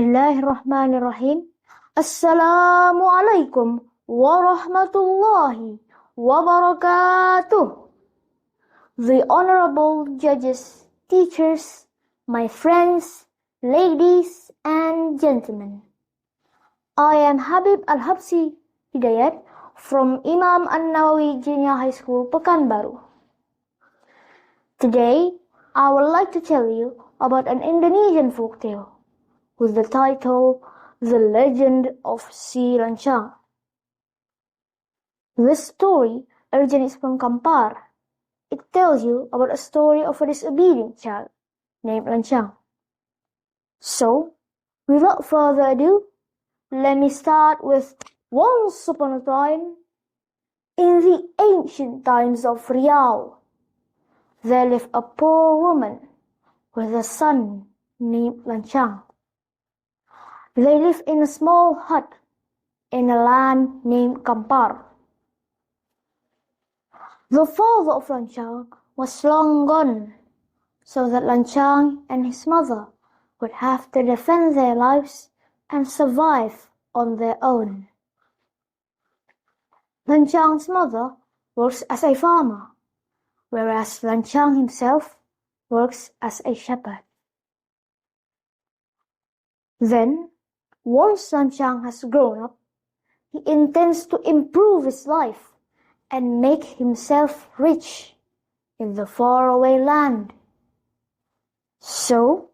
Bismillahirrahmanirrahim. Assalamualaikum warahmatullahi wabarakatuh. The honorable judges, teachers, my friends, ladies and gentlemen. I am Habib Alhabsy Hidayat from IMAM AN-NAWAWI Junior High School, Pekanbaru. Today, I would like to tell you about an Indonesian folktale with the title The Legend of Si Lancang. This story originates from Kampar. It tells you about a story of a disobedient child named Lancang. So, without further ado, let me start with once upon a time, in the ancient times of Riau, there lived a poor woman with a son named Lancang. They lived in a small hut in a land named Kampar. The father of Lancang was long gone, so that Lancang and his mother would have to defend their lives and survive on their own. Lancang's mother works as a farmer, whereas Lancang himself works as a shepherd. Then, once Lancang has grown up, he intends to improve his life and make himself rich in the faraway land. So,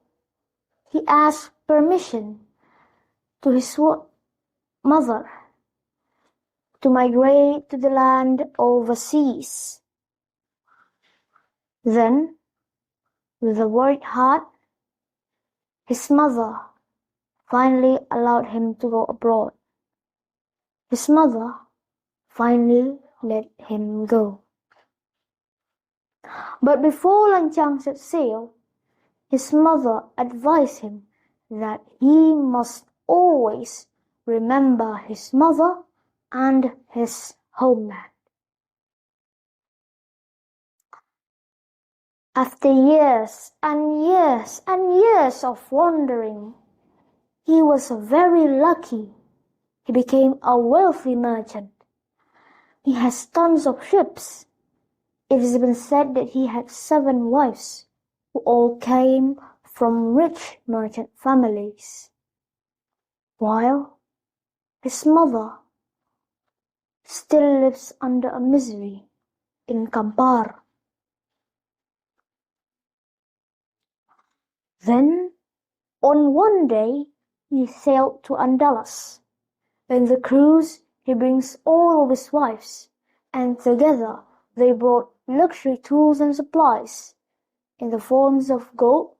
he asks permission to his mother to migrate to the land overseas. Then, with a worried heart, his mother finally allowed him to go abroad. His mother finally let him go. But before Lancang set sail, his mother advised him that he must always remember his mother and his homeland. After years and years and years of wandering, he was very lucky. He became a wealthy merchant. He has tons of ships. It has been said that he had 7 wives, who all came from rich merchant families, while his mother still lives under a misery in Kampar. Then, on one day, he sailed to Andalas. In the cruise, he brings all of his wives, and together they brought luxury tools and supplies in the forms of gold,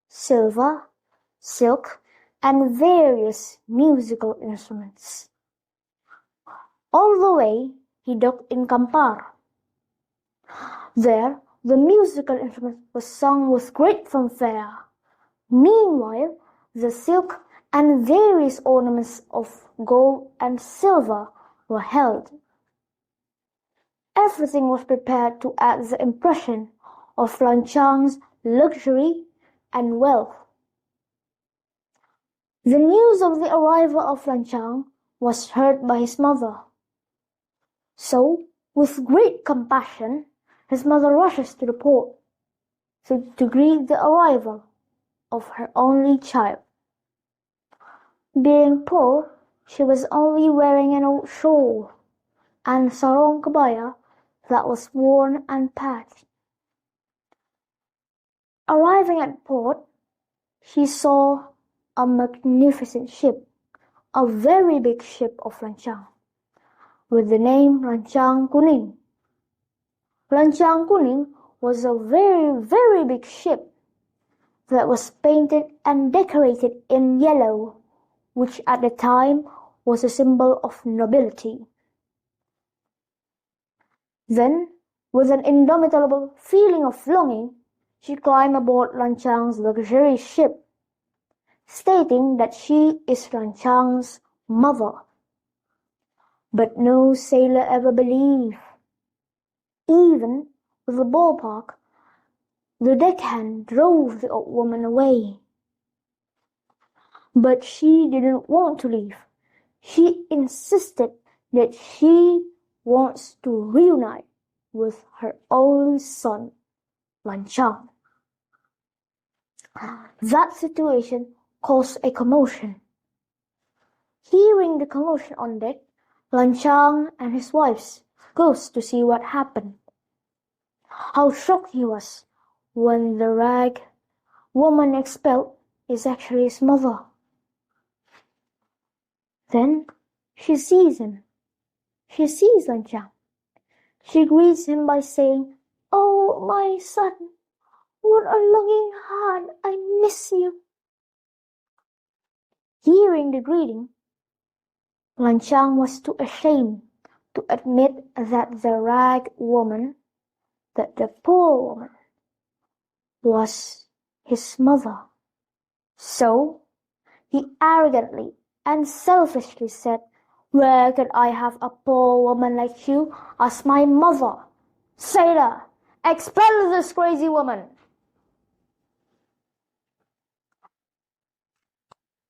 silver, silk, and various musical instruments. On the way, he docked in Kampar. There, the musical instruments were sung with great fanfare. Meanwhile, the silk and various ornaments of gold and silver were held. Everything was prepared to add the impression of Lancang's luxury and wealth. The news of the arrival of Lancang was heard by his mother. So, with great compassion, his mother rushes to the port to greet the arrival of her only child. Being poor, she was only wearing an old shawl and sarong kebaya that was worn and patched. Arriving at port, she saw a magnificent ship, a very big ship of Lancang, with the name Lancang Kuning. Lancang Kuning was a very, very big ship that was painted and decorated in yellow, which at the time was a symbol of nobility. Then, with an indomitable feeling of longing, she climbed aboard Lancang's luxurious ship, stating that she is Lancang's mother. But no sailor ever believed. Even with the ballpark, the deckhand drove the old woman away. But she didn't want to leave. She insisted that she wants to reunite with her only son, LANCANG. That situation caused a commotion. Hearing the commotion on deck, LANCANG and his wives goes to see what happened. How shocked he was when the rag woman expelled is actually his mother. Then she sees him. She sees LANCANG. She greets him by saying, "Oh, my son, what a longing heart, I miss you." Hearing the greeting, LANCANG was too ashamed to admit that the rag woman, that the poor woman, was his mother. So he arrogantly and selfishly said, "Where could I have a poor woman like you as my mother? Sailor, expel this crazy woman."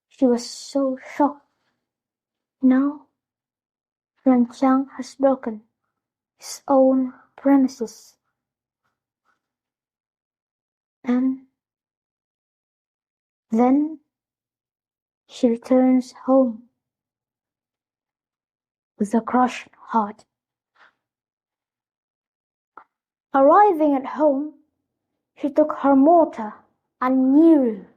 She was so shocked. Now LANCANG has broken his own premises. And then she returns home with a crushed heart. Arriving at home, she took her mortar and needle.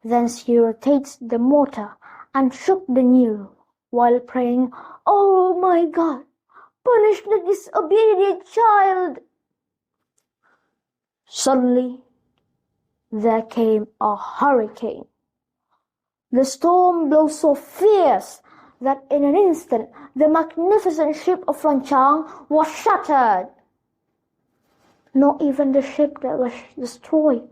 Then she rotates the mortar and shook the needle while praying, "Oh my God, punish the disobedient child." Suddenly, there came a hurricane. The storm blew so fierce that in an instant the magnificent ship of LANCANG was shattered. Not even the ship that was destroyed.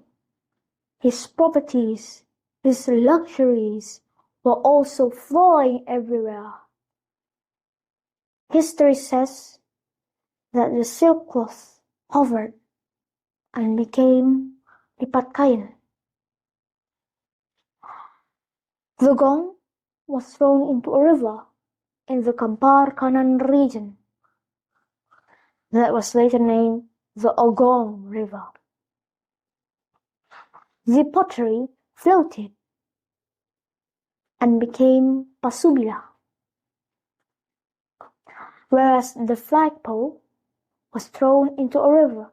His properties, his luxuries were also flying everywhere. History says that the silk cloth hovered and became lipat kain. The gong was thrown into a river in the Kampar Kanan region that was later named the Ogong River. The pottery floated and became pasubila, whereas the flagpole was thrown into a river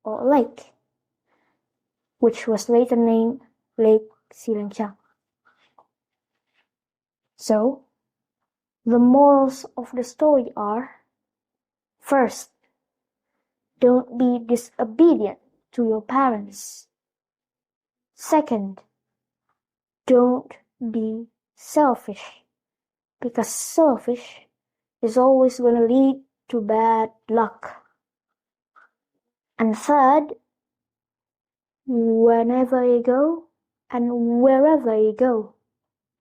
or lake, which was later named Lake Silancang. So, the morals of the story are: first, don't be disobedient to your parents. Second, don't be selfish, because selfish is always going to lead to bad luck. And third, whenever you go and wherever you go,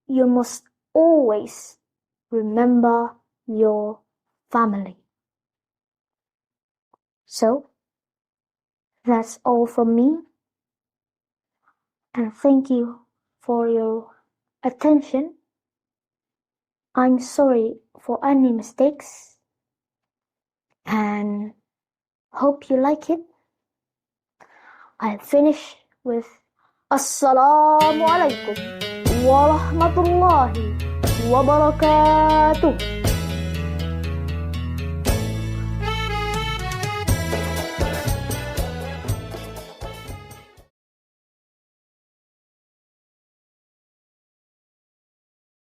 you must always remember your family. So, that's all from me, and thank you for your attention. I'm sorry for any mistakes, and hope you like it. I'll finish with Assalamualaikum warahmatullahi wabarakatuh.